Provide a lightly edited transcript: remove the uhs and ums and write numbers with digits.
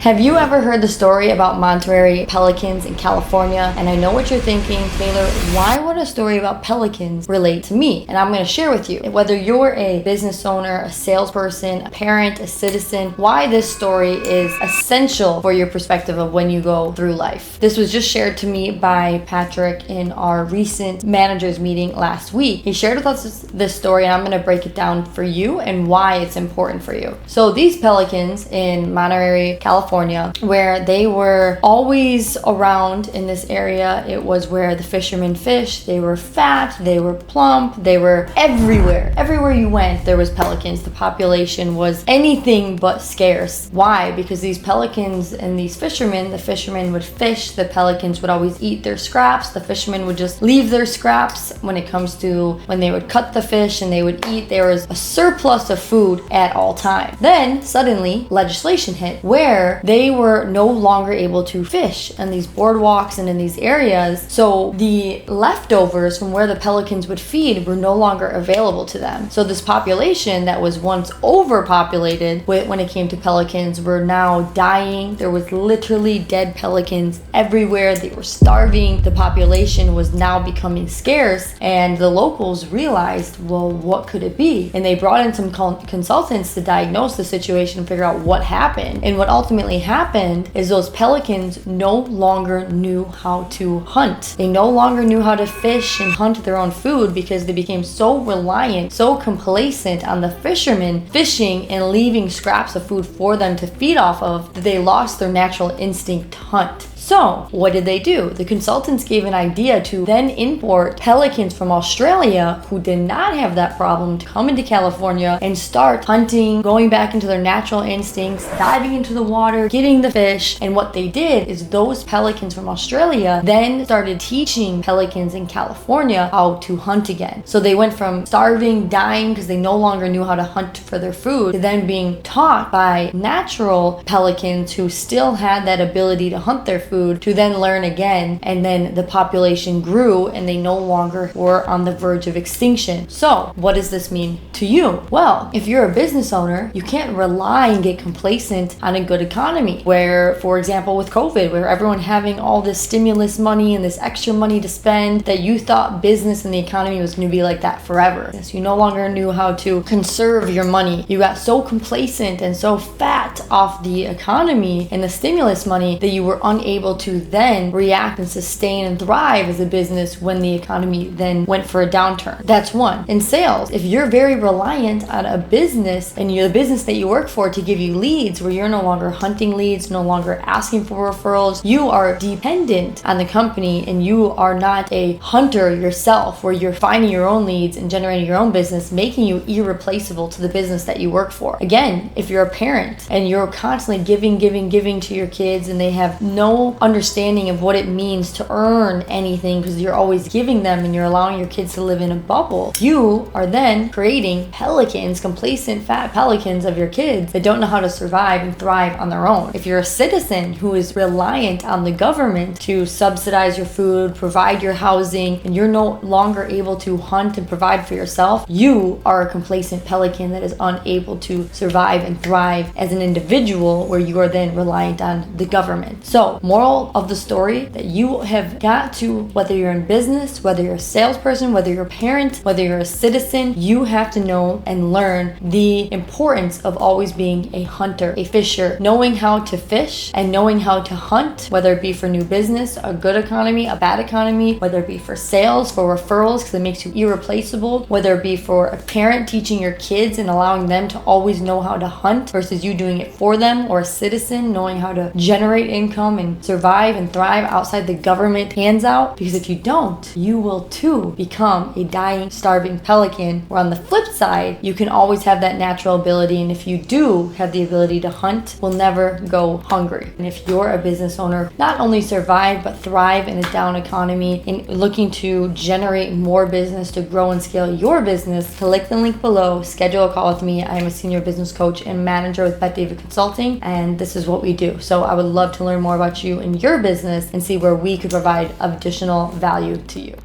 Have you ever heard the story about Monterey Pelicans in California? And I know what you're thinking, Taylor, why would a story about pelicans relate to me? And I'm going to share with you, whether you're a business owner, a salesperson, a parent, a citizen, why this story is essential for your perspective of when you go through life. This was just shared to me by Patrick in our recent managers meeting last week. He shared with us this story, and I'm going to break it down for you and why it's important for you. So these pelicans in Monterey, California, where they were always around in this area. It was where the fishermen fished. They were fat, they were plump, they were everywhere. Everywhere you went, there was pelicans. The population was anything but scarce. Why? Because these pelicans and these fishermen, the fishermen would fish, the pelicans would always eat their scraps. The fishermen would just leave their scraps when it comes to when they would cut the fish and they would eat. There was a surplus of food at all times. Then suddenly legislation hit where they were no longer able to fish on these boardwalks and in these areas. So the leftovers from where the pelicans would feed were no longer available to them. So this population that was once overpopulated when it came to pelicans were now dying. There was literally dead pelicans everywhere. They were starving. The population was now becoming scarce, and the locals realized, well, what could it be? And they brought in some consultants to diagnose the situation and figure out what happened. And what ultimately happened is those pelicans no longer knew how to hunt. They no longer knew how to fish and hunt their own food because they became so reliant, so complacent on the fishermen fishing and leaving scraps of food for them to feed off of that they lost their natural instinct to hunt. So what did they do? The consultants gave an idea to then import pelicans from Australia who did not have that problem to come into California and start hunting, going back into their natural instincts, diving into the water, getting the fish. And what they did is those pelicans from Australia then started teaching pelicans in California how to hunt again. So they went from starving, dying because they no longer knew how to hunt for their food, to then being taught by natural pelicans who still had that ability to hunt their food to then learn again, and then the population grew and they no longer were on the verge of extinction. So what does this mean to you? Well, if you're a business owner, you can't rely and get complacent on a good economy where, for example, with COVID, where everyone having all this stimulus money and this extra money to spend, that you thought business and the economy was going to be like that forever. Yes, you no longer knew how to conserve your money. You got so complacent and so fat off the economy and the stimulus money that you were unable to then react and sustain and thrive as a business when the economy then went for a downturn. That's one. In sales, if you're very reliant on a business and you're the business that you work for to give you leads, where you're no longer hunting leads, no longer asking for referrals, you are dependent on the company and you are not a hunter yourself, where you're finding your own leads and generating your own business, making you irreplaceable to the business that you work for. Again, if you're a parent and you're constantly giving to your kids and they have no understanding of what it means to earn anything because you're always giving them and you're allowing your kids to live in a bubble, you are then creating pelicans, complacent fat pelicans of your kids that don't know how to survive and thrive on their own. If you're a citizen who is reliant on the government to subsidize your food, provide your housing, and you're no longer able to hunt and provide for yourself, you are a complacent pelican that is unable to survive and thrive as an individual, where you are then reliant on the government. So moral of the story, that you have got to, whether you're in business, whether you're a salesperson, whether you're a parent, whether you're a citizen, you have to know and learn the importance of always being a hunter, a fisher, knowing how to fish and knowing how to hunt, whether it be for new business, a good economy, a bad economy, whether it be for sales, for referrals, because it makes you irreplaceable, whether it be for a parent teaching your kids and allowing them to always know how to hunt versus you doing it for them, or a citizen knowing how to generate income and survive and thrive outside the government hands out. Because if you don't, you will too become a dying, starving pelican, where on the flip side, you can always have that natural ability, and if you do have the ability to hunt, will never go hungry. And if you're a business owner, not only survive but thrive in a down economy and looking to generate more business to grow and scale your business, click the link below, schedule a call with me. I am a senior business coach and manager with Beth David Consulting, and this is what we do. So I would love to learn more about you and your business and see where we could provide additional value to you.